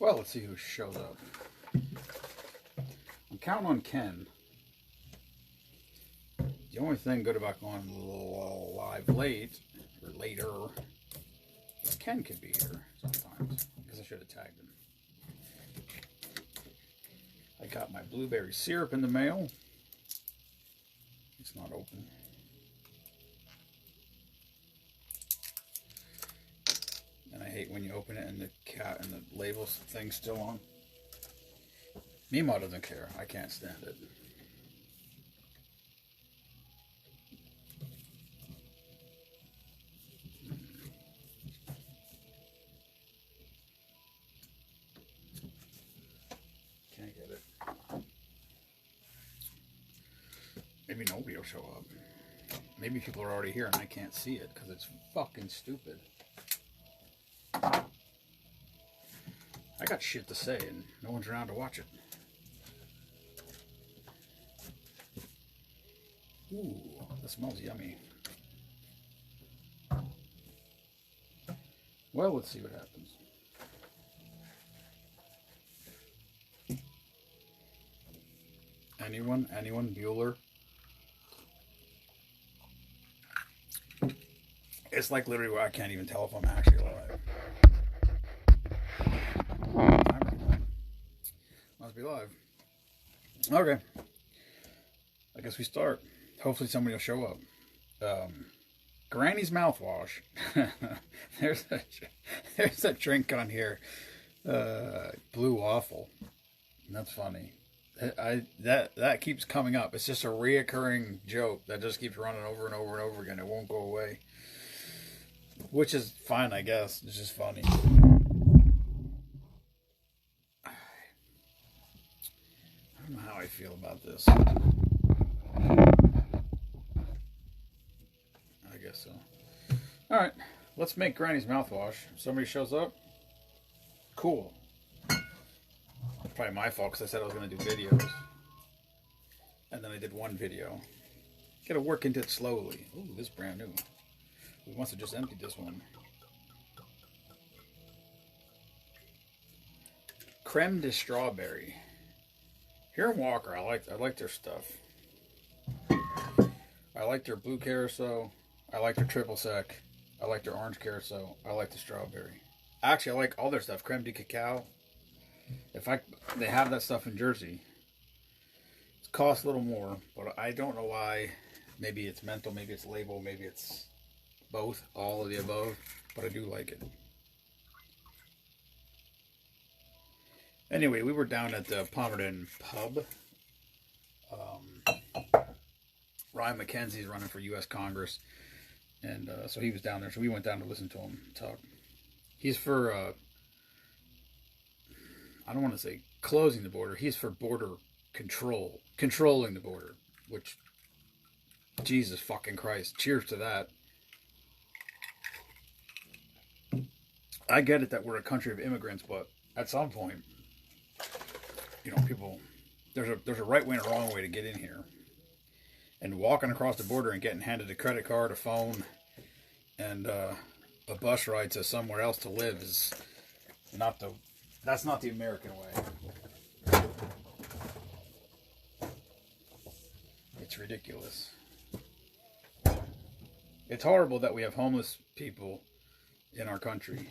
Well, let's see who shows up. I'm counting on Ken. The only thing good about going a little live late, or later, is Ken could be here sometimes. Because I should have tagged him. I got my blueberry syrup in the mail. It's not open. And I hate when you open it and the cat and the labels thing's still on. Mimo doesn't care. I can't stand it. Can't get it. Maybe nobody will show up. Maybe people are already here and I can't see it because it's fucking stupid. I got shit to say and no one's around to watch it. Ooh, that smells yummy. Well, let's see what happens. Anyone? Bueller? It's like literally where I can't even tell if I'm actually alive. Must be live. Okay. I guess we start. Hopefully somebody will show up. Granny's mouthwash. there's a drink on here. Blue waffle. That's funny. That keeps coming up. It's just a reoccurring joke that just keeps running over and over and over again. It won't go away. Which is fine, I guess. It's just funny. I don't know how I feel about this. I guess so. Alright, let's make Granny's mouthwash. Somebody shows up. Cool. Probably my fault because I said I was going to do videos. And then I did one video. Gotta work into it slowly. Ooh, this is brand new. We must have just emptied this one. Creme de strawberry. Here in Walker, I like their stuff. I like their blue carousel. I like their triple sec. I like their orange carousel. I like the strawberry. Actually, I like all their stuff. Creme de cacao. They have that stuff in Jersey. It costs a little more, but I don't know why. Maybe it's mental, maybe it's label, maybe it's both, all of the above, but I do like it. Anyway, we were down at the Palmerton Pub. Ryan McKenzie's running for U.S. Congress, and so he was down there, so we went down to listen to him talk. He's for, I don't want to say closing the border, he's for border control, controlling the border, which, Jesus fucking Christ, cheers to that. I get it that we're a country of immigrants, but at some point, you know, people, there's a right way and a wrong way to get in here. And walking across the border and getting handed a credit card, a phone, and a bus ride to somewhere else to live is that's not the American way. It's ridiculous. It's horrible that we have homeless people in our country.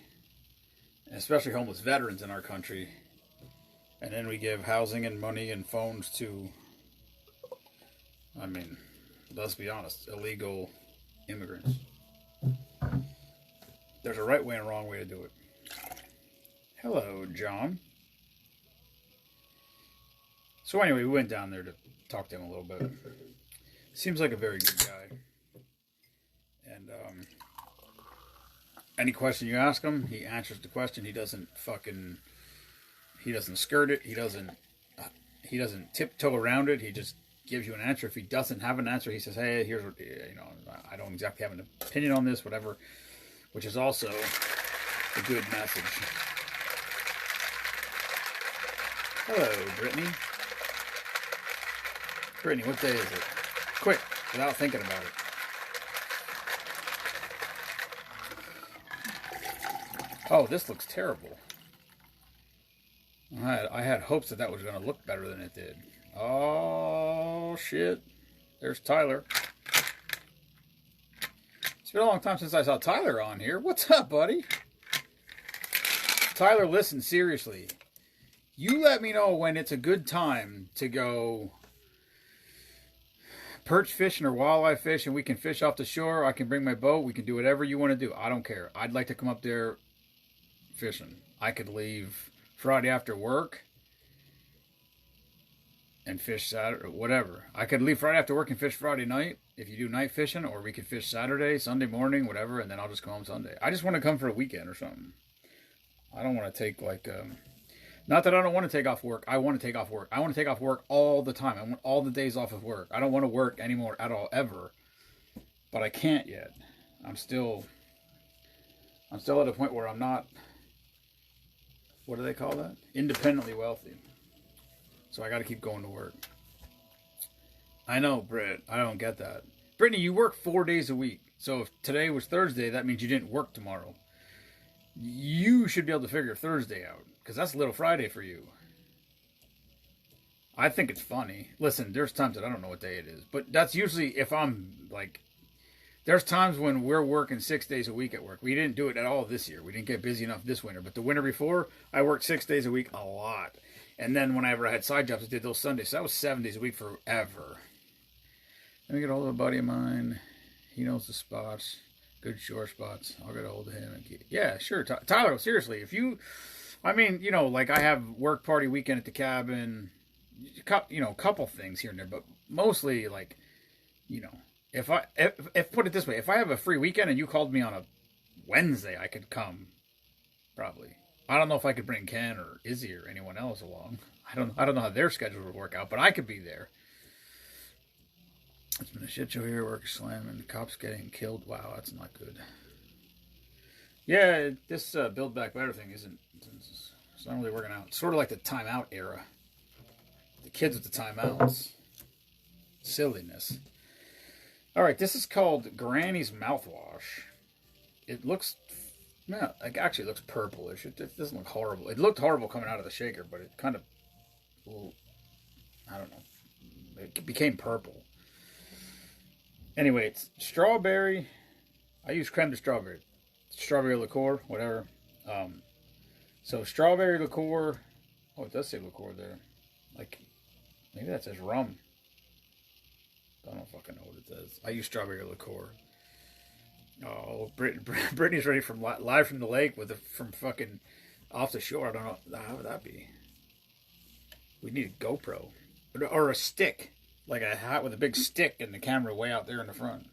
Especially homeless veterans in our country, and then we give housing and money and phones to, I mean, let's be honest, illegal immigrants. There's a right way and a wrong way to do it. Hello, John. So anyway, we went down there to talk to him a little bit. Seems like a very good guy. And, any question you ask him, he answers the question. He doesn't skirt it. He doesn't tiptoe around it. He just gives you an answer. If he doesn't have an answer, he says, hey, here's what, I don't exactly have an opinion on this, whatever, which is also a good message. Hello, Brittany. Brittany, what day is it? Quick, without thinking about it. Oh, this looks terrible. I had hopes that was going to look better than it did. Oh, shit. There's Tyler. It's been a long time since I saw Tyler on here. What's up, buddy? Tyler, listen, seriously. You let me know when it's a good time to go perch fishing or walleye fishing. We can fish off the shore. I can bring my boat. We can do whatever you want to do. I don't care. I'd like to come up there fishing. I could leave Friday after work and fish Saturday, whatever. I could leave Friday after work and fish Friday night if you do night fishing, or we could fish Saturday, Sunday morning, whatever, and then I'll just come home Sunday. I just want to come for a weekend or something. I don't want to take like, not that I don't want to take off work. I want to take off work. I want to take off work all the time. I want all the days off of work. I don't want to work anymore at all, ever. But I can't yet. I'm still at a point where I'm not, what do they call that? Independently wealthy. So I got to keep going to work. I know, Britt. I don't get that. Brittany, you work 4 days a week. So if today was Thursday, that means you didn't work tomorrow. You should be able to figure Thursday out, because that's Little Friday for you. I think it's funny. Listen, there's times that I don't know what day it is. But that's usually if I'm like, there's times when we're working 6 days a week at work. We didn't do it at all this year. We didn't get busy enough this winter. But the winter before, I worked 6 days a week a lot. And then whenever I had side jobs, I did those Sundays. So that was 7 days a week forever. Let me get a hold of a buddy of mine. He knows the spots. Good shore spots. I'll get a hold of him. Yeah, sure. Tyler, seriously, if you, I mean, you know, like I have work party weekend at the cabin, you know, a couple things here and there, but mostly like, you know, if put it this way, if I have a free weekend and you called me on a Wednesday, I could come, probably. I don't know if I could bring Ken or Izzy or anyone else along. I don't know how their schedule would work out, but I could be there. It's been a shit show here. Work slamming. Cops getting killed. Wow, that's not good. Yeah, this Build Back Better thing isn't. It's not really working out. It's sort of like the timeout era. The kids with the timeouts. Silliness. All right, this is called Granny's Mouthwash. It looks, yeah, like actually it looks purplish. It doesn't look horrible. It looked horrible coming out of the shaker, but it kind of, I don't know. It became purple. Anyway, it's strawberry. I use creme de strawberry. Strawberry liqueur, whatever. So strawberry liqueur. Oh, it does say liqueur there. Like, maybe that says rum. I don't fucking know what it says. I use strawberry liqueur. Oh, Brittany's ready from live from the lake from fucking off the shore. I don't know. How would that be? We need a GoPro. Or a stick. Like a hat with a big stick and the camera way out there in the front.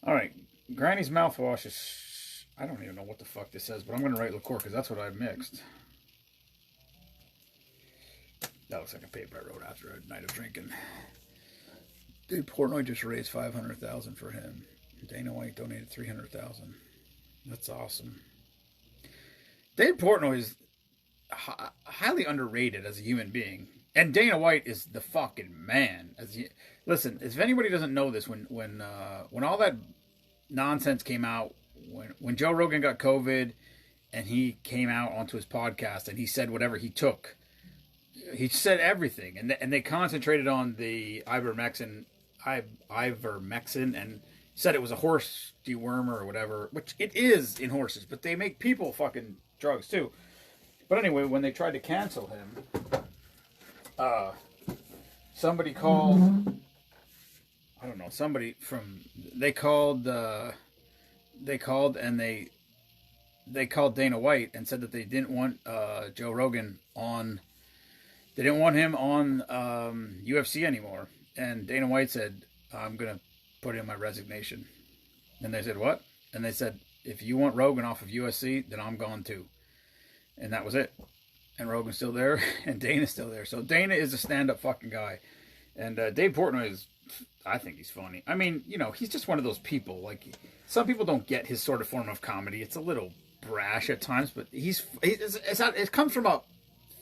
Alright. Granny's Mouthwash is... I don't even know what the fuck this says, but I'm going to write liqueur because that's what I mixed. That looks like a paper I wrote after a night of drinking. Dave Portnoy just raised $500,000 for him. Dana White donated $300,000. That's awesome. Dave Portnoy is highly underrated as a human being. And Dana White is the fucking man. Listen, if anybody doesn't know this, when all that nonsense came out, when Joe Rogan got COVID, and he came out onto his podcast and he said whatever he took, he said everything, and they concentrated on the ivermectin, and said it was a horse dewormer or whatever, which it is in horses, but they make people fucking drugs too. But anyway, when they tried to cancel him. Somebody called, I don't know, they called Dana White and said that they didn't want Joe Rogan on, they didn't want him on UFC anymore. And Dana White said, I'm going to put in my resignation. And they said, what? And they said, if you want Rogan off of UFC, then I'm gone too. And that was it. And Rogan's still there, and Dana's still there. So Dana is a stand-up fucking guy. And Dave Portnoy is, I think he's funny. I mean, you know, he's just one of those people. Like, some people don't get his sort of form of comedy. It's a little brash at times, but it comes from a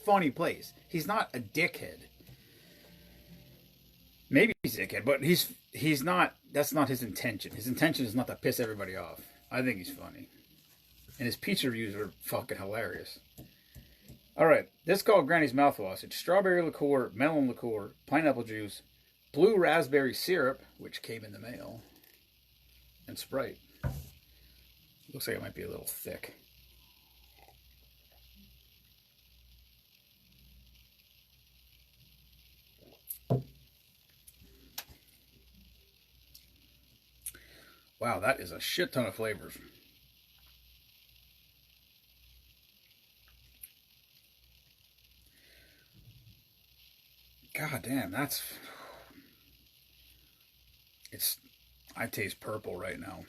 funny place. He's not a dickhead. Maybe he's a dickhead, but he's not, that's not his intention. His intention is not to piss everybody off. I think he's funny. And his pizza reviews are fucking hilarious. All right, this is called Granny's Mouthwash. It's strawberry liqueur, melon liqueur, pineapple juice, blue raspberry syrup, which came in the mail, and Sprite. Looks like it might be a little thick. Wow, that is a shit ton of flavors. God damn, that's... It's... I taste purple right now.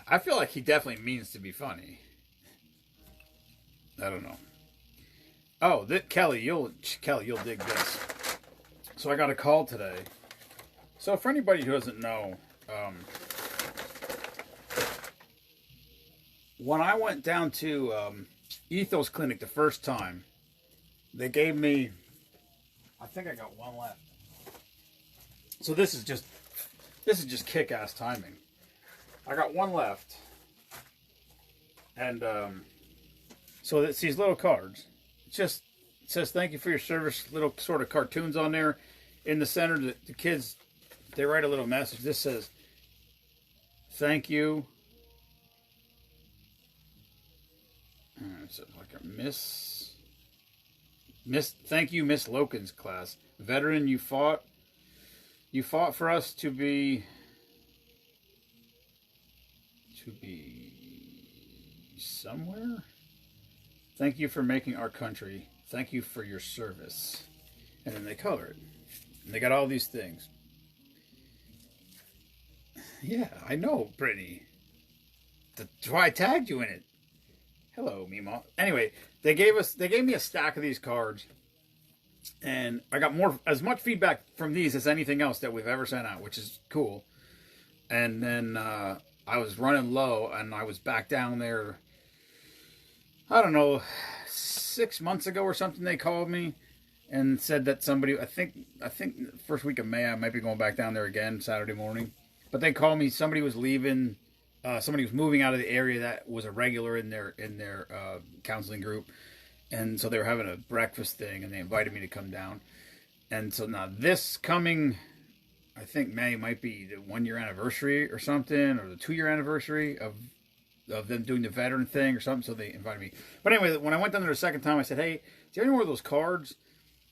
I feel like he definitely means to be funny. I don't know. Oh, Kelly, you'll dig this. So I got a call today. So for anybody who doesn't know, when I went down to Ethos Clinic the first time, they gave me, I think I got one left. So this is just kick-ass timing. I got one left, and so it's these little cards. It says thank you for your service. Little sort of cartoons on there. In the center, the kids, they write a little message. This says thank you. It's like a thank you, Miss Loken's class. Veteran, you fought for us to be somewhere. Thank you for making our country. Thank you for your service. And then they color it. And they got all these things. Yeah, I know, Brittany. That's why I tagged you in it. Hello, Mima. Anyway, they gave me a stack of these cards. And I got as much feedback from these as anything else that we've ever sent out, which is cool. And then I was running low, and I was back down there, I don't know, 6 months ago or something. They called me and said that somebody, I think first week of May, I might be going back down there again Saturday morning. But they called me, somebody was leaving, somebody was moving out of the area that was a regular in their counseling group. And so they were having a breakfast thing, and they invited me to come down. And so now this coming, I think May might be the 1 year anniversary or something, or the 2 year anniversary of them doing the veteran thing or something. So they invited me. But anyway, when I went down there the second time, I said, hey, do you have any more of those cards?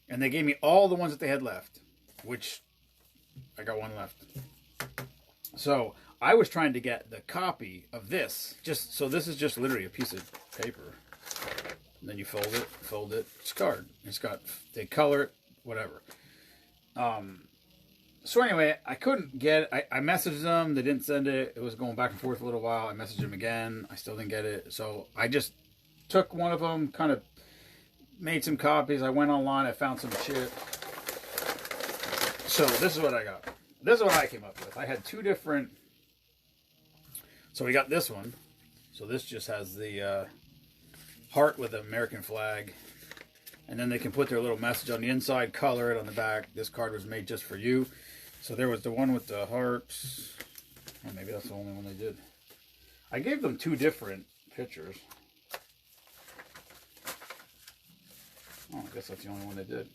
And they gave me all the ones that they had left, which I got one left. So I was trying to get the copy of this. So this is just literally a piece of paper. And then you fold it. It's a card. They color it, whatever. So anyway, I couldn't get it. I messaged them. They didn't send it. It was going back and forth a little while. I messaged them again. I still didn't get it. So I just took one of them, kind of made some copies. I went online. I found some shit. So this is what I got. This is what I came up with. I had two different. So we got this one. So this just has the heart with the American flag. And then they can put their little message on the inside, color it on the back. This card was made just for you. So there was the one with the hearts. Oh, maybe that's the only one they did. I gave them two different pictures. Oh, I guess that's the only one they did.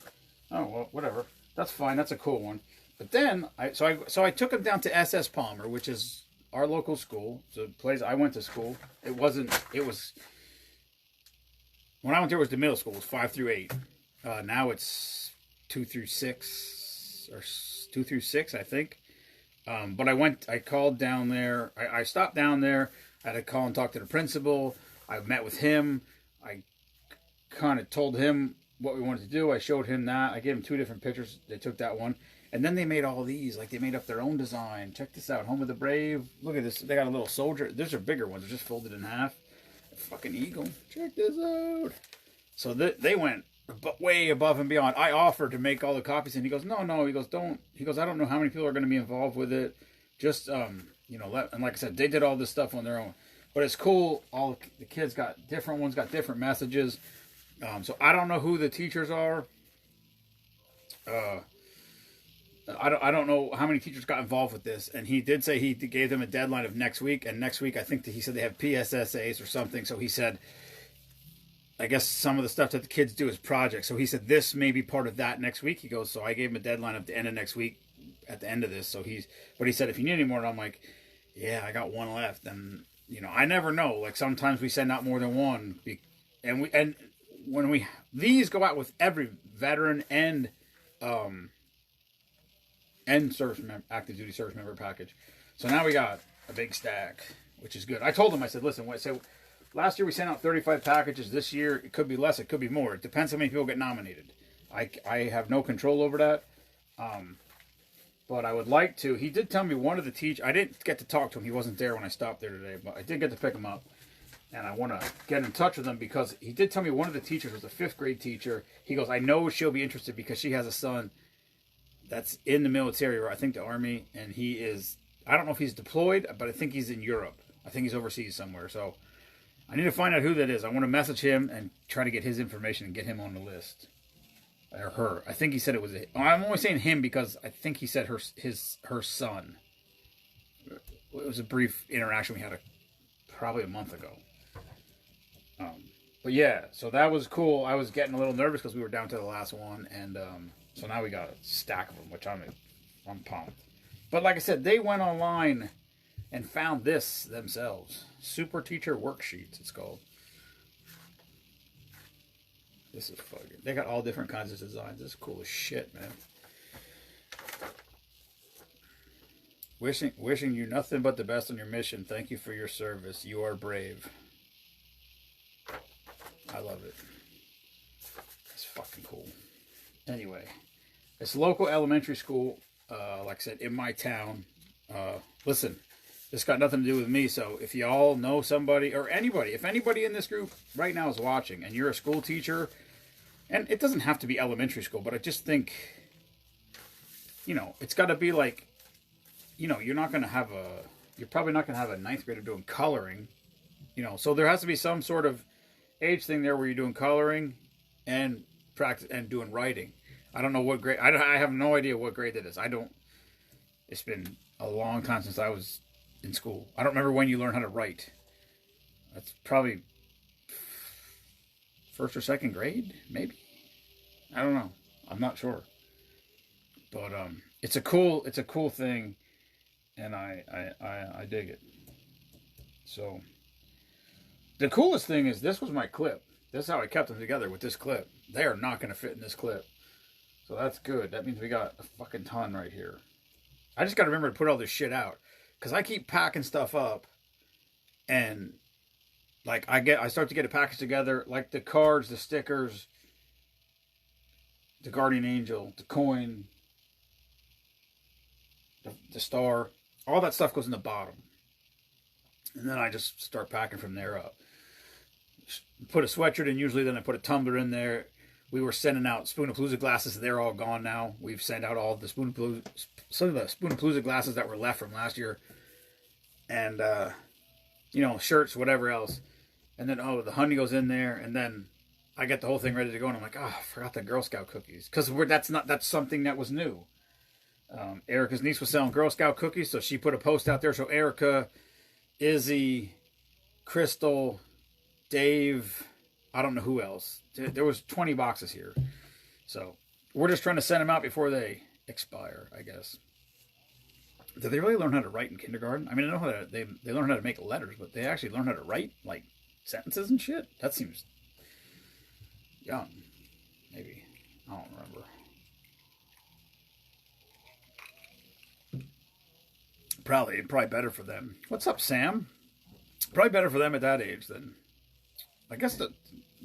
Oh, well, whatever. That's fine. That's a cool one. But then, I took them down to SS Palmer, which is our local school. So the place I went to school. When I went there, it was the middle school. It was 5 through 8. Now it's 2 through 6, or 2 through 6, I think. But I called down there. I stopped down there. I had to call and talk to the principal. I met with him. I kind of told him what we wanted to do. I showed him that. I gave him two different pictures. They took that one. And then they made all these. Like, they made up their own design. Check this out. Home of the Brave. Look at this. They got a little soldier. These are bigger ones. They're just folded in half. Fucking eagle. Check this out. So they went way above and beyond. I offered to make all the copies, and he goes, no. He goes, don't. He goes, I don't know how many people are going to be involved with it. Just, and like I said, they did all this stuff on their own. But it's cool. All the kids got different ones, got different messages. So I don't know who the teachers are. I don't know how many teachers got involved with this, and he did say he gave them a deadline of next week, and next week I think that he said they have PSSAs or something. So he said, I guess some of the stuff that the kids do is projects. So he said this may be part of that next week. He goes, so I gave him a deadline of the end of next week, at the end of this. So but he said if you need any more, and I'm like, yeah, I got one left, and I never know. Like sometimes we send out more than one, and when these go out with every veteran and service member, active duty service member package. So now we got a big stack, which is good. I told him, I said, listen, last year we sent out 35 packages. This year it could be less, it could be more. It depends how many people get nominated. I have no control over that. But I would like to. He did tell me one of the teachers, I didn't get to talk to him. He wasn't there when I stopped there today, but I did get to pick him up. And I want to get in touch with him because he did tell me one of the teachers was a 5th grade teacher. He goes, I know she'll be interested because she has a son that's in the military, or I think the Army, and he is, I don't know if he's deployed, but I think he's in Europe. I think he's overseas somewhere. So I need to find out who that is. I want to message him and try to get his information and get him on the list. Or her. I think he said it was I'm only saying him because I think he said her son. It was a brief interaction we had probably a month ago. But yeah, so that was cool. I was getting a little nervous because we were down to the last one, and so now we got a stack of them, which I'm pumped. But like I said, they went online and found this themselves. Super Teacher Worksheets, it's called. This is fucking. They got all different kinds of designs. This is cool as shit, man. Wishing you nothing but the best on your mission. Thank you for your service. You are brave. I love it. It's fucking cool. Anyway, it's a local elementary school, like I said, in my town. Listen, this got nothing to do with me, so if y'all know somebody, or anybody, if anybody in this group right now is watching, and you're a school teacher, and it doesn't have to be elementary school, but I just think, it's got to be like, you're probably not going to have a 9th grader doing coloring, so there has to be some sort of age thing there where you're doing coloring and practice and doing writing. I don't know what grade. I have no idea what grade that is. It's been a long time since I was in school. I don't remember when you learn how to write. That's probably 1st or 2nd grade, maybe. I don't know. I'm not sure. But it's a cool thing, and I dig it. So the coolest thing is this was my clip. This is how I kept them together with this clip. They are not going to fit in this clip. So that's good. That means we got a fucking ton right here. I just got to remember to put all this shit out. Because I keep packing stuff up. And like I start to get a package together. Like the cards, the stickers, the guardian angel, the coin, the star. All that stuff goes in the bottom. And then I just start packing from there up. Put a sweatshirt in usually, then I put a tumbler in there. We were sending out Spoonapalooza glasses. They're all gone now. We've sent out all the some of the Spoonapalooza glasses that were left from last year. And, shirts, whatever else. And then, the honey goes in there. And then I get the whole thing ready to go. And I'm like, I forgot the Girl Scout cookies. Because that's something that was new. Erica's niece was selling Girl Scout cookies. So she put a post out there. So Erica, Izzy, Crystal, Dave, I don't know who else. There was 20 boxes here. So we're just trying to send them out before they expire, I guess. Did they really learn how to write in kindergarten? I mean, I know how they learn how to make letters, but they actually learn how to write, like, sentences and shit? That seems young. Maybe. I don't remember. Probably better for them. What's up, Sam? Probably better for them at that age than... I guess the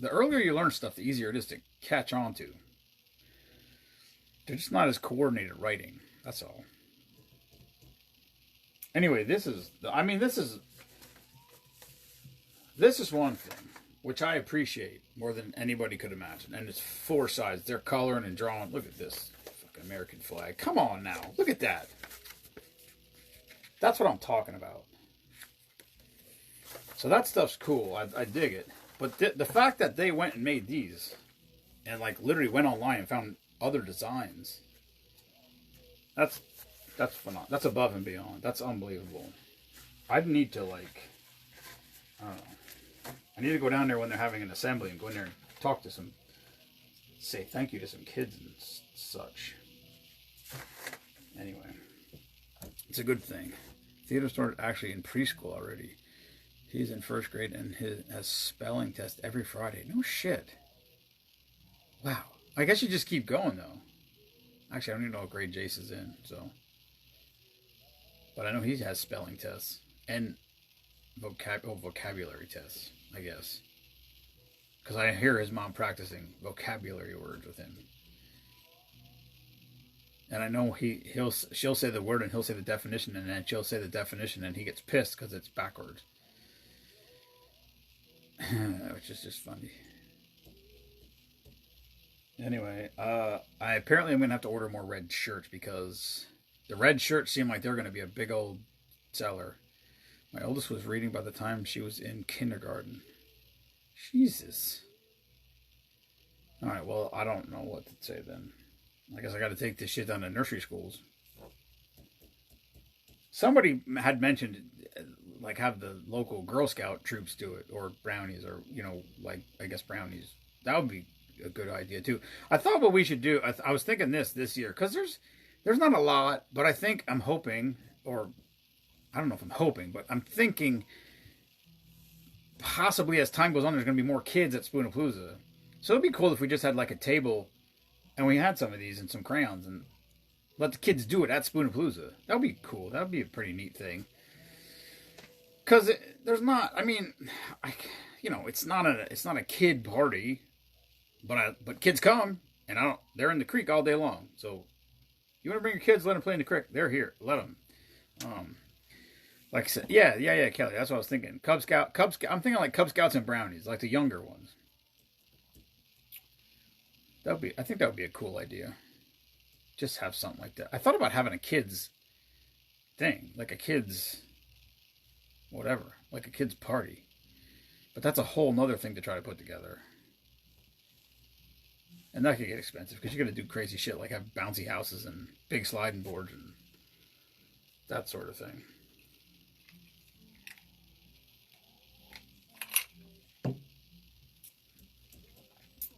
earlier you learn stuff, the easier it is to catch on to. They're just not as coordinated writing. That's all. Anyway, this is one thing which I appreciate more than anybody could imagine. And it's 4 sides. They're coloring and drawing. Look at this fucking American flag. Come on now. Look at that. That's what I'm talking about. So that stuff's cool. I dig it. But the fact that they went and made these and like literally went online and found other designs That's phenomenal. That's above and beyond. That's unbelievable. I'd need to like, I don't know. I need to go down there when they're having an assembly and go in there and talk to some, say thank you to some kids and such. Anyway, it's a good thing. Theodore started actually in preschool already. He's in first grade and has spelling test every Friday. No shit. Wow. I guess you just keep going though. Actually, I don't even know what grade Jace is in, so. But I know he has spelling tests and vocabulary tests, I guess. Because I hear his mom practicing vocabulary words with him. And I know she'll say the word and he'll say the definition, and then she'll say the definition and he gets pissed because it's backwards. Which is just funny. Anyway, I apparently am going to have to order more red shirts because the red shirts seem like they're going to be a big old seller. My oldest was reading by the time she was in kindergarten. Jesus. Alright, well, I don't know what to say then. I guess I got to take this shit down to nursery schools. Somebody had mentioned, like, have the local Girl Scout troops do it, or brownies, or, you know, like, I guess brownies. That would be a good idea, too. I thought what we should do, I was thinking this year, because there's not a lot, but I'm hoping, or, I don't know if I'm hoping, but I'm thinking, possibly as time goes on, there's going to be more kids at Spoonapalooza. So it'd be cool if we just had, like, a table, and we had some of these and some crayons, and let the kids do it at Spoonapalooza. That would be cool. That would be a pretty neat thing. Because there's not, I mean, it's not a kid party, but kids come, and they're in the creek all day long. So you want to bring your kids, let them play in the creek. They're here. Let them. Like I said, yeah, Kelly. That's what I was thinking. Cub Scout. I'm thinking like Cub Scouts and brownies, like the younger ones. I think that would be a cool idea. Just have something like that. I thought about having a kids thing, like a kids whatever, like a kids party. But that's a whole nother thing to try to put together. And that could get expensive because you're going to do crazy shit like have bouncy houses and big sliding boards and that sort of thing.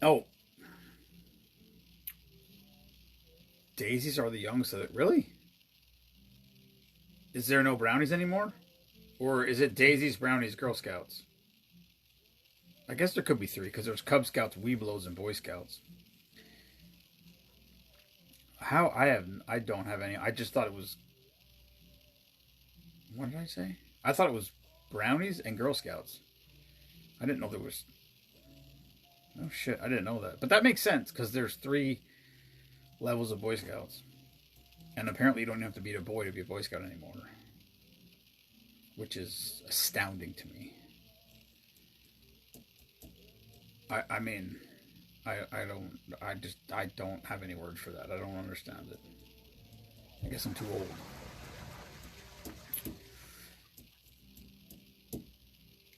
Oh. Daisies are the youngest of it. Really? Is there no brownies anymore? Or is it Daisies, Brownies, Girl Scouts? I guess there could be three, because there's Cub Scouts, Webelos, and Boy Scouts. I don't have any. I just thought it was... What did I say? I thought it was Brownies and Girl Scouts. I didn't know there was... Oh shit, I didn't know that. But that makes sense, because there's 3 levels of Boy Scouts. And apparently you don't have to be a boy to be a Boy Scout anymore. Which is astounding to me. I mean, I don't have any words for that. I don't understand it. I guess I'm too old.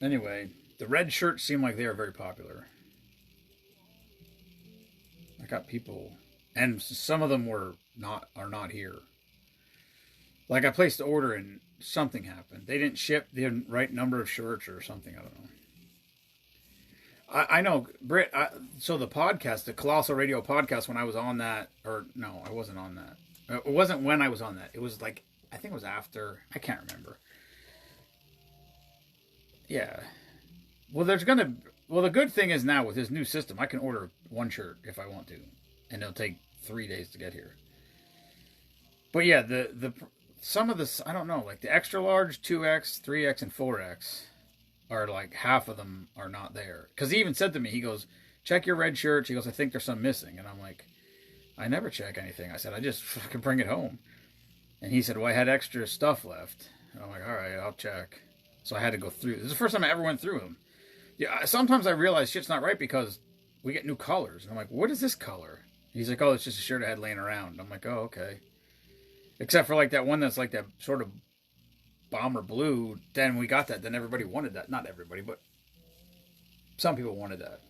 Anyway, the red shirts seem like they are very popular. I got people, and some of them are not here. Like I placed the order and something happened. They didn't ship the right number of shirts or something. I don't know. I know, Britt. So the podcast, the Colossal Radio podcast, when I was on that, or no, I wasn't on that. It wasn't when I was on that. It was like, I think it was after. I can't remember. Yeah. Well, the good thing is now with this new system, I can order 1 shirt if I want to, and it'll take 3 days to get here. But yeah, some of the, I don't know, like the extra large, 2X, 3X, and 4X are like half of them are not there. Because he even said to me, he goes, check your red shirts. He goes, I think there's some missing. And I'm like, I never check anything. I said, I just fucking bring it home. And he said, well, I had extra stuff left. And I'm like, all right, I'll check. So I had to go through. This is the first time I ever went through them. Yeah, sometimes I realize shit's not right because we get new colors. And I'm like, what is this color? He's like, oh, it's just a shirt I had laying around. I'm like, oh, okay. Except for like that one that's like that sort of bomber blue. Then we got that. Then everybody wanted that. Not everybody, but some people wanted that.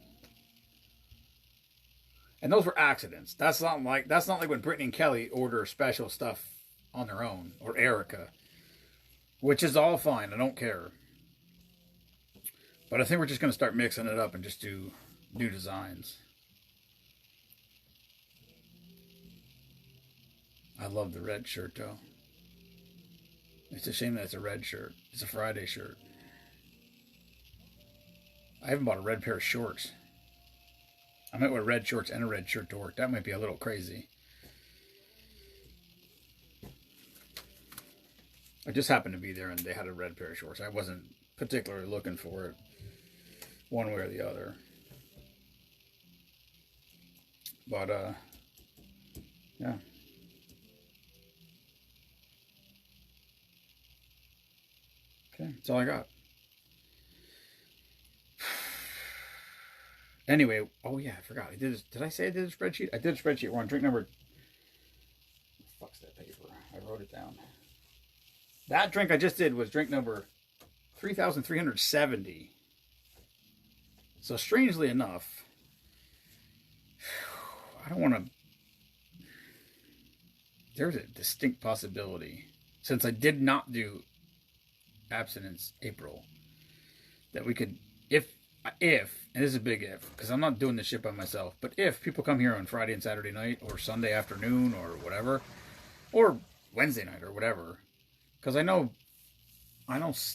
And those were accidents. That's not like when Brittany and Kelly order special stuff on their own, or Erica, which is all fine. I don't care. But I think we're just going to start mixing it up and just do new designs. I love the red shirt, though. It's a shame that it's a red shirt. It's a Friday shirt. I haven't bought a red pair of shorts. I might wear red shorts and a red shirt to work. That might be a little crazy. I just happened to be there and they had a red pair of shorts. I wasn't particularly looking for it one way or the other. But, yeah. Okay, that's all I got. Anyway, oh yeah, I forgot. Did I say I did a spreadsheet? I did a spreadsheet. We're on drink number. Fuck's that paper? I wrote it down. That drink I just did was drink number 3,370. So strangely enough, I don't want to. There's a distinct possibility, since I did not do abstinence April, that we could, if, and this is a big if, because I'm not doing this shit by myself, but if people come here on Friday and Saturday night, or Sunday afternoon, or whatever, or Wednesday night, or whatever, because I know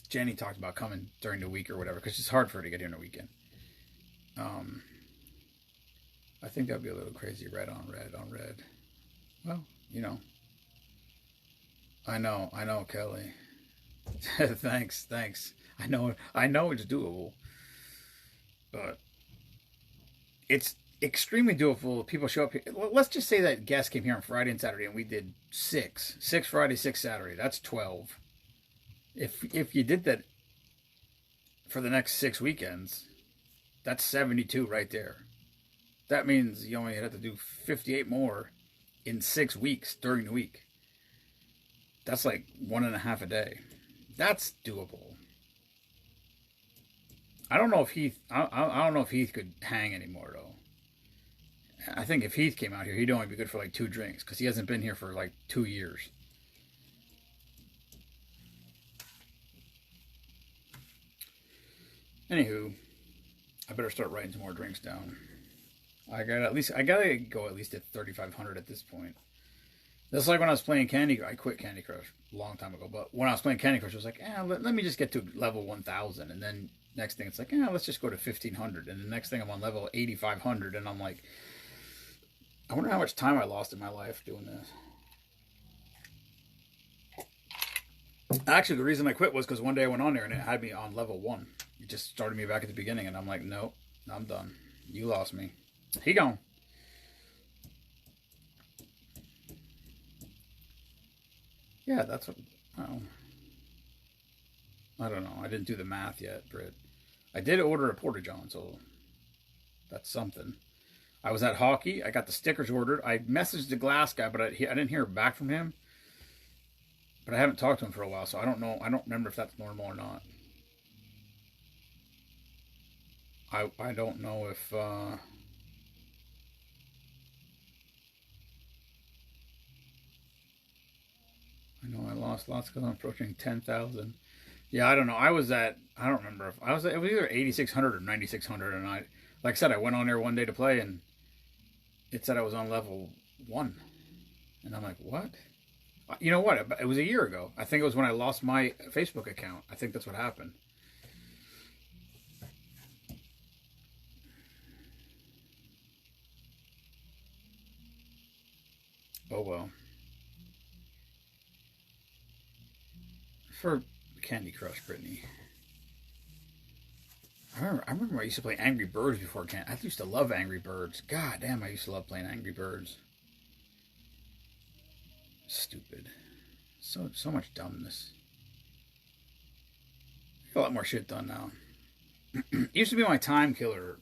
Jenny talked about coming during the week or whatever, because it's hard for her to get here on the weekend. I think that'd be a little crazy. Red on red on red. Well, I know, Kelly. Thanks. I know it's doable. But it's extremely doable if people show up here. Let's just say that guests came here on Friday and Saturday and we did 6 Friday, 6 Saturday. That's 12. If you did that for the next 6 weekends, that's 72 right there. That means you only have to do 58 more in 6 weeks during the week. That's like 1.5 a day. That's doable. I don't know if Heath. I don't know if Heath could hang anymore though. I think if Heath came out here, he'd only be good for like 2 drinks because he hasn't been here for like 2 years. Anywho, I better start writing some more drinks down. I gotta go at least at 3,500 at this point. That's like when I was playing I quit Candy Crush a long time ago, but when I was playing Candy Crush, I was like, let me just get to level 1,000, and then next thing it's like, let's just go to 1,500, and the next thing I'm on level 8,500, and I'm like, I wonder how much time I lost in my life doing this. Actually, the reason I quit was because one day I went on there and it had me on level 1. It just started me back at the beginning, and I'm like, nope, I'm done. You lost me. He gone. Yeah, that's what. Oh, I don't know. I didn't do the math yet, Britt. I did order a Porta John, so that's something. I was at hockey. I got the stickers ordered. I messaged the glass guy, but I didn't hear back from him. But I haven't talked to him for a while, so I don't know. I don't remember if that's normal or not. I don't know if. I know I lost lots because I'm approaching 10,000. Yeah, I don't know. I don't remember if it was either 8,600 or 9,600, and like I said, I went on there one day to play, and it said I was on level 1, and I'm like, what? You know what? It was a year ago. I think it was when I lost my Facebook account. I think that's what happened. Oh well. For Candy Crush, Brittany. I remember I used to play Angry Birds before Candy. I used to love Angry Birds. God damn, I used to love playing Angry Birds. Stupid. So much dumbness. I get a lot more shit done now. It used to be my time killer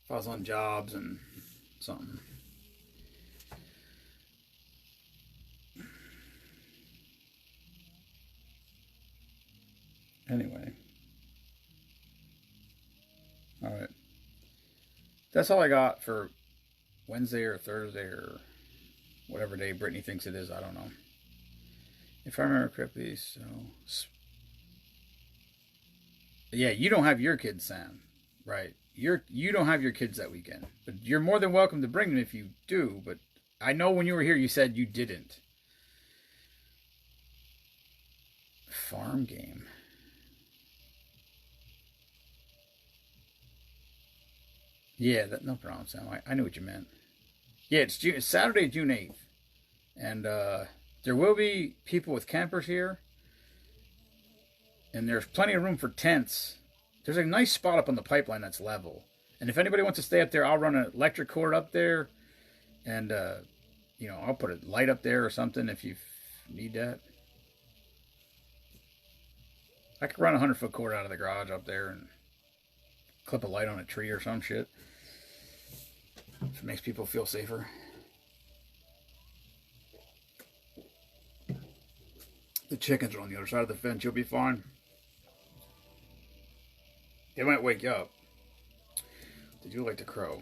if I was on jobs and something. Anyway. Alright. That's all I got for Wednesday or Thursday or whatever day Brittany thinks it is. I don't know. If I remember correctly, so... Yeah, you don't have your kids, Sam. Right. You don't have your kids that weekend. But you're more than welcome to bring them if you do. But I know when you were here you said you didn't. Farm game. Yeah, no problem, Sam. I knew what you meant. Yeah, it's Saturday, June 8th. And there will be people with campers here. And there's plenty of room for tents. There's a nice spot up on the pipeline that's level. And if anybody wants to stay up there, I'll run an electric cord up there. And, I'll put a light up there or something if you need that. I could run a 100-foot cord out of the garage up there and clip a light on a tree or some shit. If it makes people feel safer. The chickens are on the other side of the fence. You'll be fine. They might wake you up. They do like to crow.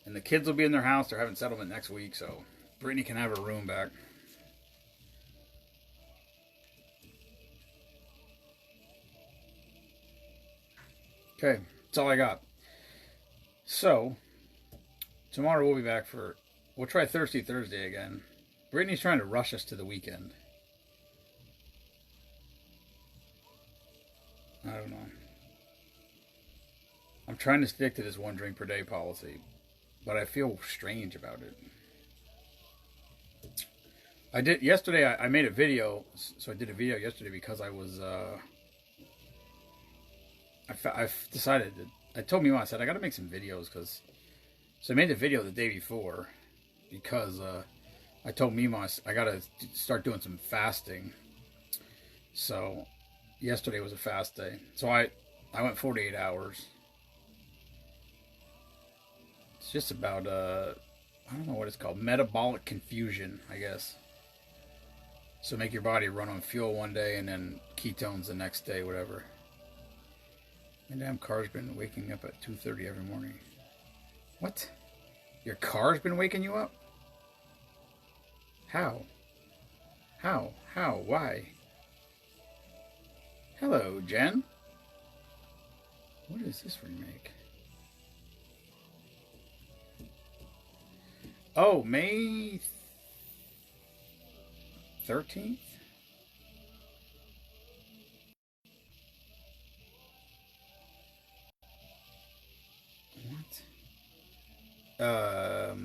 And the kids will be in their house. They're having settlement next week, so Brittany can have her room back. Okay, that's all I got. So, tomorrow we'll be back we'll try Thirsty Thursday again. Brittany's trying to rush us to the weekend. I don't know. I'm trying to stick to this 1 drink per day policy, but I feel strange about it. I did yesterday. I made a video, so I did a video yesterday because I was. I've decided that I told Mima, I said I got to make some videos so I made the video the day before because I told Mima I got to start doing some fasting. So yesterday was a fast day. So I went 48 hours. It's just about I don't know what it's called, metabolic confusion, I guess. So make your body run on fuel one day and then ketones the next day, whatever. My damn car's been waking up at 2:30 every morning. What? Your car's been waking you up? How? How? Why? Hello, Jen. What is this remake? Oh, May 13th? What? Oh,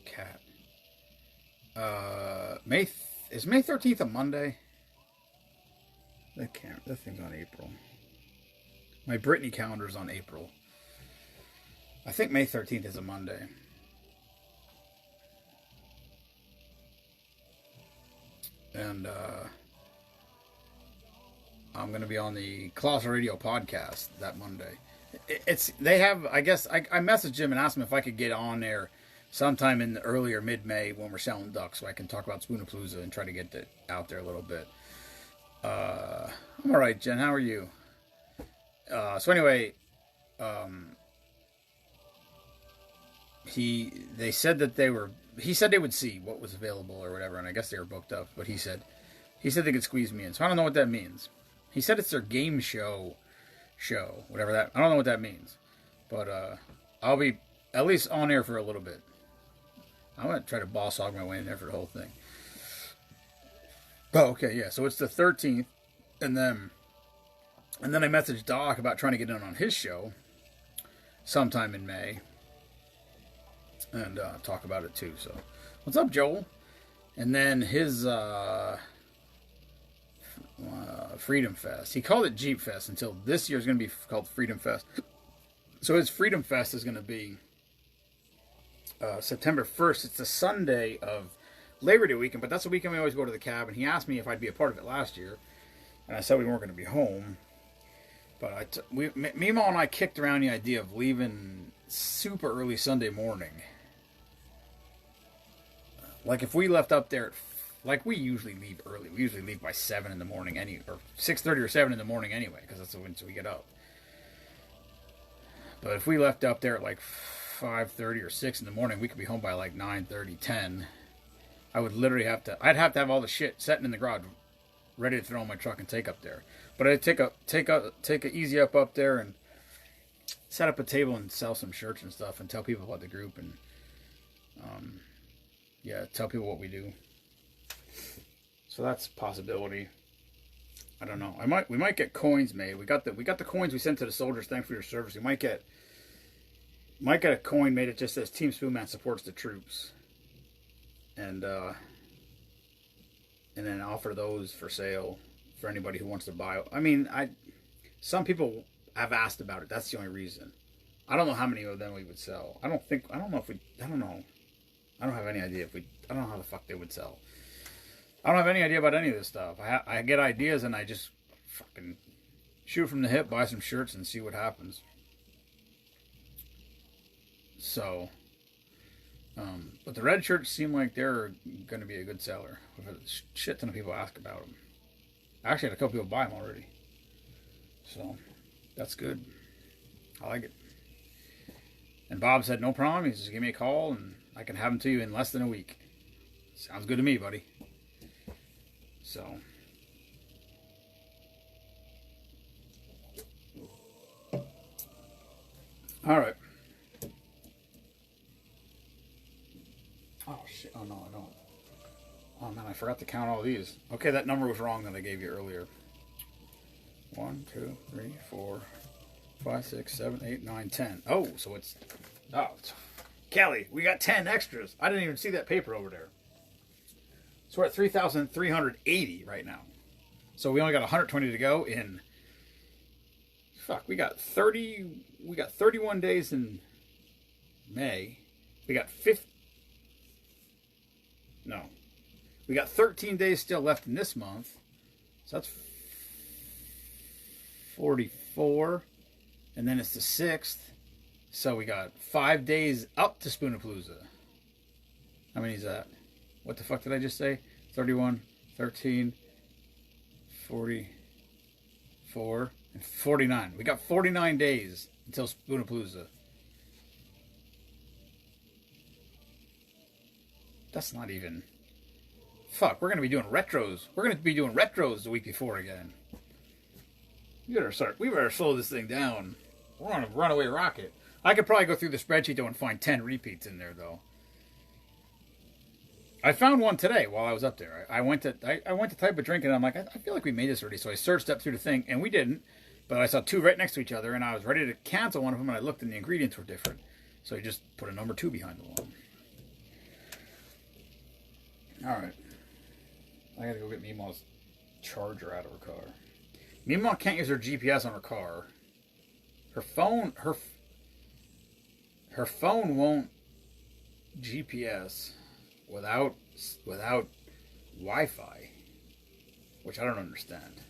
cat. Is May 13th a Monday? That thing's on April. My Brittany calendar's on April. I think May 13th is a Monday. And I'm going to be on the Colossal Radio podcast that Monday. I messaged him and asked him if I could get on there sometime in the earlier mid-May when we're selling ducks so I can talk about Spoonapalooza and try to get it out there a little bit. I'm alright, Jen. How are you? So anyway, they said that he said they would see what was available or whatever, and I guess they were booked up, but he said they could squeeze me in, so I don't know what that means. He said it's their game show, whatever that, I don't know what that means, but I'll be at least on air for a little bit. I'm going to try to boss hog my way in there for the whole thing. Oh, okay, yeah, so it's the 13th, and then I messaged Doc about trying to get in on his show sometime in May, and talk about it too. So, what's up, Joel? And then his Freedom Fest. He called it Jeep Fest until this year's going to be called Freedom Fest. So his Freedom Fest is going to be September 1st. It's the Sunday of Labor Day weekend, but that's the weekend we always go to the cabin. He asked me if I'd be a part of it last year, and I said we weren't going to be home. But Mima and I kicked around the idea of leaving super early Sunday morning. Like if we left up there at like we usually leave early. We usually leave by 7 in the morning, or 6:30 or 7 in the morning anyway, because that's when we get up. But if we left up there at like 5:30 or 6 in the morning, we could be home by like 9:30, 10. I would literally I'd have to have all the shit sitting in the garage, ready to throw in my truck and take up there. But I'd take a easy up there and set up a table and sell some shirts and stuff and tell people about the group and yeah, tell people what we do. So that's a possibility. I don't know. We might get coins made. We got the coins we sent to the soldiers. Thanks for your service. We might get a coin made that just says Team Spoonman supports the troops, and then offer those for sale for anybody who wants to buy. I mean, some people have asked about it. That's the only reason. I don't know how many of them we would sell. I don't know. I don't have any idea I don't know how the fuck they would sell. I don't have any idea about any of this stuff. I get ideas and I just fucking shoot from the hip, buy some shirts and see what happens. So, but the red shirts seem like they're going to be a good seller. We've had a shit ton of people ask about them. I actually had a couple people buy them already. So, that's good. I like it. And Bob said, no problem. He says, give me a call and I can have them to you in less than a week. Sounds good to me, buddy. So. All right. Oh, shit. Oh, no, I don't. Oh, man, I forgot to count all these. Okay, that number was wrong that I gave you earlier. 1, 2, 3, 4, 5, 6, 7, 8, 9, 10. Oh, so it's... Oh, Kelly, we got 10 extras. I didn't even see that paper over there. So we're at 3,380 right now. So we only got 120 to go in... Fuck, we got 31 days in May. We got 50... No. We got 13 days still left in this month. So that's 44. And then it's the 6th. So we got 5 days up to Spoonapalooza. How many is that? What the fuck did I just say? 31, 13, 44, and 49. We got 49 days until Spoonapalooza. That's not even... Fuck, we're going to be doing retros. We're going to be doing retros the week before again. We better slow this thing down. We're on a runaway rocket. I could probably go through the spreadsheet though and find 10 repeats in there though. I found one today while I was up there. I went to type a drink and I'm like, I feel like we made this already. So I searched up through the thing and we didn't. But I saw 2 right next to each other and I was ready to cancel one of them and I looked and the ingredients were different. So I just put a number 2 behind the one. Alright. I gotta go get Meemaw's charger out of her car. Meemaw can't use her GPS on her car. Her phone won't GPS without Wi-Fi, which I don't understand.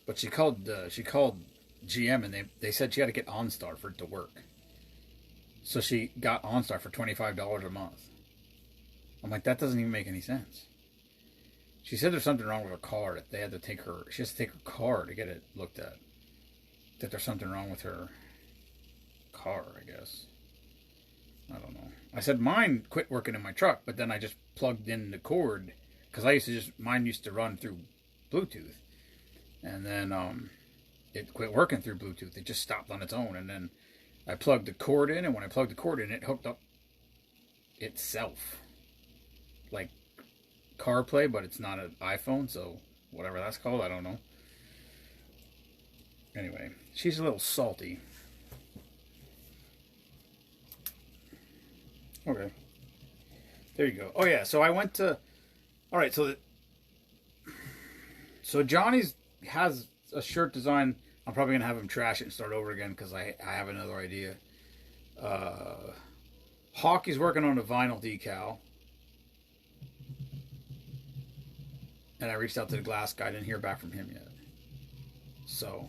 But she called GM and they said she had to get OnStar for it to work. So she got OnStar for $25 a month. I'm like, that doesn't even make any sense. She said there's something wrong with her car, that she has to take her car to get it looked at. That there's something wrong with her car, I guess. I don't know. I said mine quit working in my truck, but then I just plugged in the cord, because mine used to run through Bluetooth. And then it quit working through Bluetooth. It just stopped on its own. And then I plugged the cord in, and when I plugged the cord in, it hooked up itself. Like CarPlay, but it's not an iPhone, so whatever that's called, I don't know. Anyway, she's a little salty. Okay. There you go. Oh yeah, so I went to... Alright, so Johnny's has a shirt design. I'm probably going to have him trash it and start over again because I have another idea. Hockey's working on a vinyl decal. And I reached out to the glass guy. I didn't hear back from him yet. So.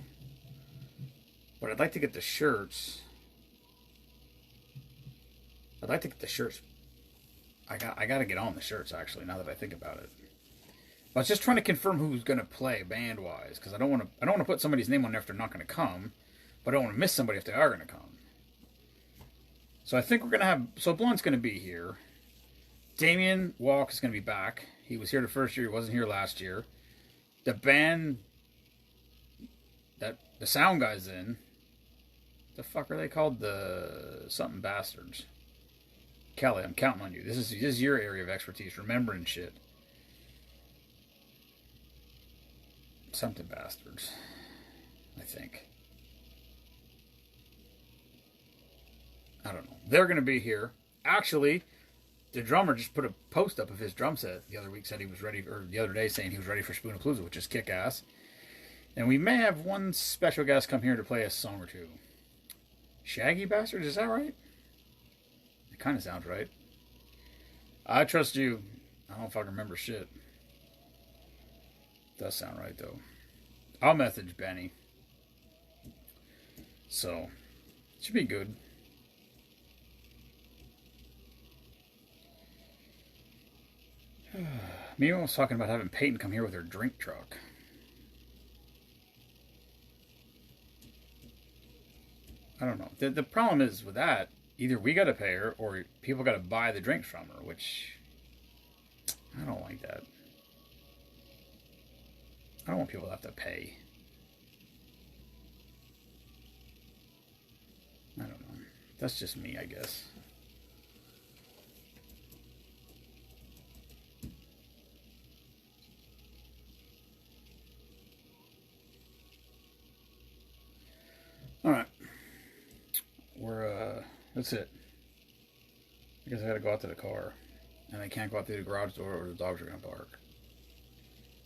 But I'd like to get the shirts. I got to get on the shirts actually. Now that I think about it, I was just trying to confirm who's going to play band wise because I don't want to put somebody's name on there if they're not going to come, but I don't want to miss somebody if they are going to come. So I think we're going to have Blunt's going to be here. Damien Walk is going to be back. He was here the first year. He wasn't here last year. The band that the sound guy's in. The fuck are they called? The something bastards. Kelly, I'm counting on you. This is your area of expertise, remembering shit. Something bastards, I think. I don't know. They're going to be here. Actually, the drummer just put a post up of his drum set the other week, said he was ready, or the other day saying he was ready for Spoonapalooza, which is kick-ass. And we may have one special guest come here to play a song or two. Shaggy Bastards, is that right? It kind of sounds right. I trust you. I don't fucking remember shit. Does sound right, though. I'll message Benny. So, it should be good. Mima was talking about having Peyton come here with her drink truck. I don't know. The problem is with that, either we got to pay her or people got to buy the drinks from her, which I don't like that. I don't want people to have to pay. I don't know. That's just me, I guess. All right. That's it. I guess I gotta go out to the car. And I can't go out through the garage door or the dogs are gonna bark.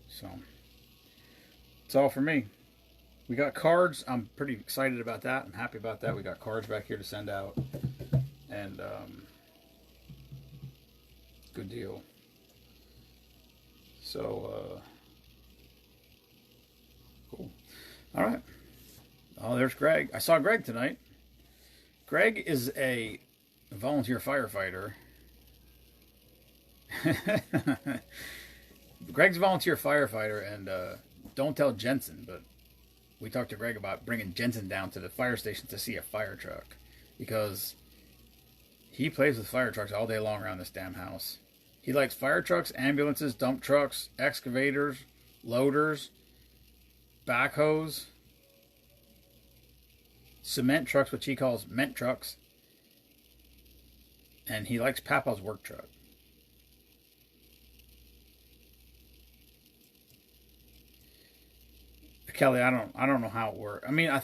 So, it's all for me. We got cards. I'm pretty excited about that. I'm happy about that. We got cards back here to send out. And, good deal. So, cool. All right. Oh, there's Greg. I saw Greg tonight. Greg is a volunteer firefighter. Greg's a volunteer firefighter, and don't tell Jensen, but we talked to Greg about bringing Jensen down to the fire station to see a fire truck because he plays with fire trucks all day long around this damn house. He likes fire trucks, ambulances, dump trucks, excavators, loaders, backhoes, cement trucks, which he calls ment trucks, and he likes Papa's work truck. Kelly, I don't know how it works. I mean, I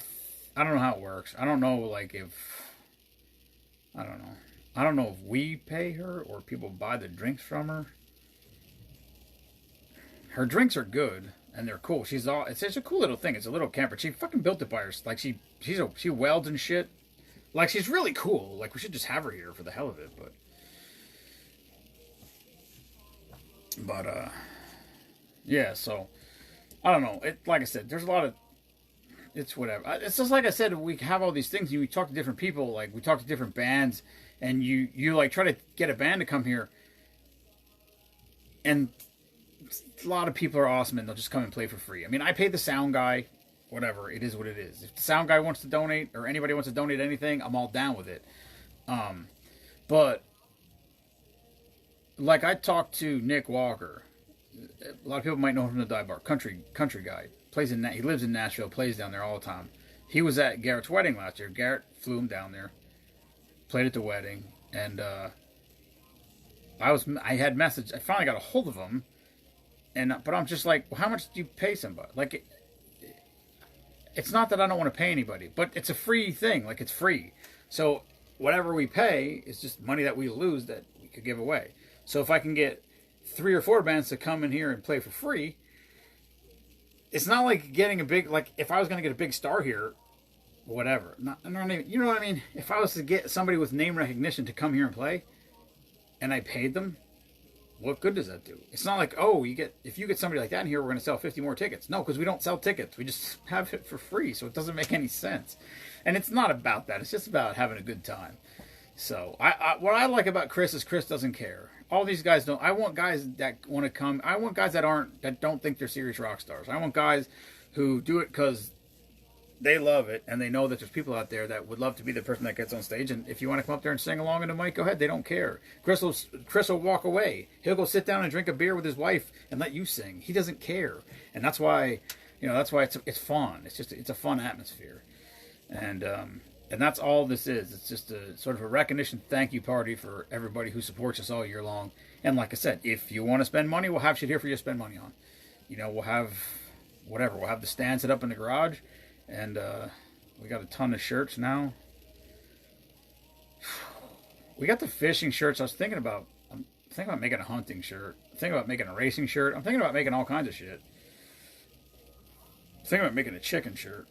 don't know how it works. I don't know, like, if I don't know if we pay her or people buy the drinks from her. Her drinks are good and they're cool. It's a cool little thing. It's a little camper. She fucking built it by herself. Like she welds and shit. Like, she's really cool. Like, we should just have her here for the hell of it, but yeah, so I don't know. Like I said, there's a lot of, it's whatever. It's just like I said, we have all these things and we talk to different people, like we talk to different bands, and you like try to get a band to come here, and a lot of people are awesome and they'll just come and play for free. I mean, I pay the sound guy, whatever, it is what it is. If the sound guy wants to donate or anybody wants to donate anything, I'm all down with it. But like, I talked to Nick Walker. A lot of people might know him from the dive bar. Country guy. He lives in Nashville, plays down there all the time. He was at Garrett's wedding last year. Garrett flew him down there, played at the wedding, and I finally got a hold of him, but I'm just like, well, how much do you pay somebody? Like, it's not that I don't want to pay anybody, but it's a free thing. Like, it's free. So whatever we pay is just money that we lose that we could give away. So if I can get 3 or 4 bands to come in here and play for free, it's not like getting a big, like, if I was going to get a big star here, whatever. Not even, you know what I mean? If I was to get somebody with name recognition to come here and play, and I paid them, what good does that do? It's not like, oh, if you get somebody like that in here, we're going to sell 50 more tickets. No, because we don't sell tickets. We just have it for free, so it doesn't make any sense. And it's not about that. It's just about having a good time. So what I like about Chris is Chris doesn't care. All these guys don't. I want guys that want to come. I want guys that don't think they're serious rock stars. I want guys who do it because they love it and they know that there's people out there that would love to be the person that gets on stage. And if you want to come up there and sing along in the mic, go ahead. They don't care. Chris will walk away. He'll go sit down and drink a beer with his wife and let you sing. He doesn't care, and that's why it's fun. It's a fun atmosphere, and that's all this is. It's just a sort of a recognition, thank you party for everybody who supports us all year long. And like I said, if you want to spend money, we'll have shit here for you to spend money on. We'll have whatever. We'll have the stand set up in the garage. And we got a ton of shirts now. We got the fishing shirts. I'm thinking about making a hunting shirt. I'm thinking about making a racing shirt. I'm thinking about making all kinds of shit. I'm thinking about making a chicken shirt.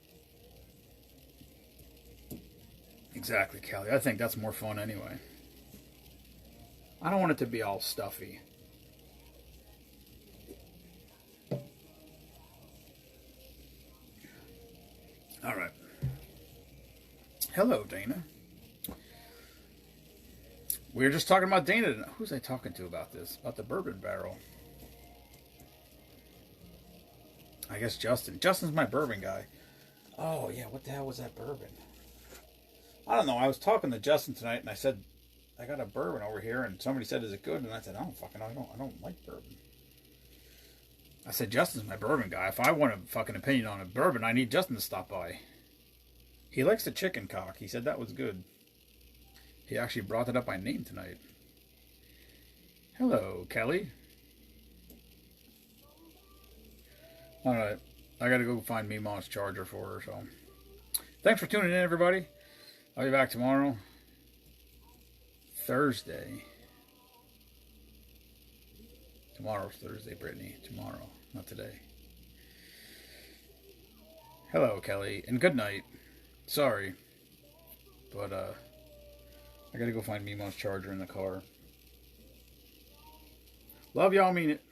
Exactly, Kelly. I think that's more fun anyway. I don't want it to be all stuffy. All right. Hello, Dana. We were just talking about Dana. Who's I talking to about this? About the bourbon barrel. I guess Justin. Justin's my bourbon guy. Oh, yeah. What the hell was that bourbon? I don't know. I was talking to Justin tonight, and I said, I got a bourbon over here, and somebody said, is it good? And I said, I don't like bourbon. I said, Justin's my bourbon guy. If I want a fucking opinion on a bourbon, I need Justin to stop by. He likes the chicken cock. He said that was good. He actually brought it up by name tonight. Hello, Kelly. Alright. I gotta go find Mima's charger for her, so. Thanks for tuning in, everybody. I'll be back tomorrow. Thursday. Tomorrow's Thursday, Brittany. Tomorrow, not today. Hello, Kelly, and good night. Sorry, but I gotta go find Mima's charger in the car. Love y'all, mean it.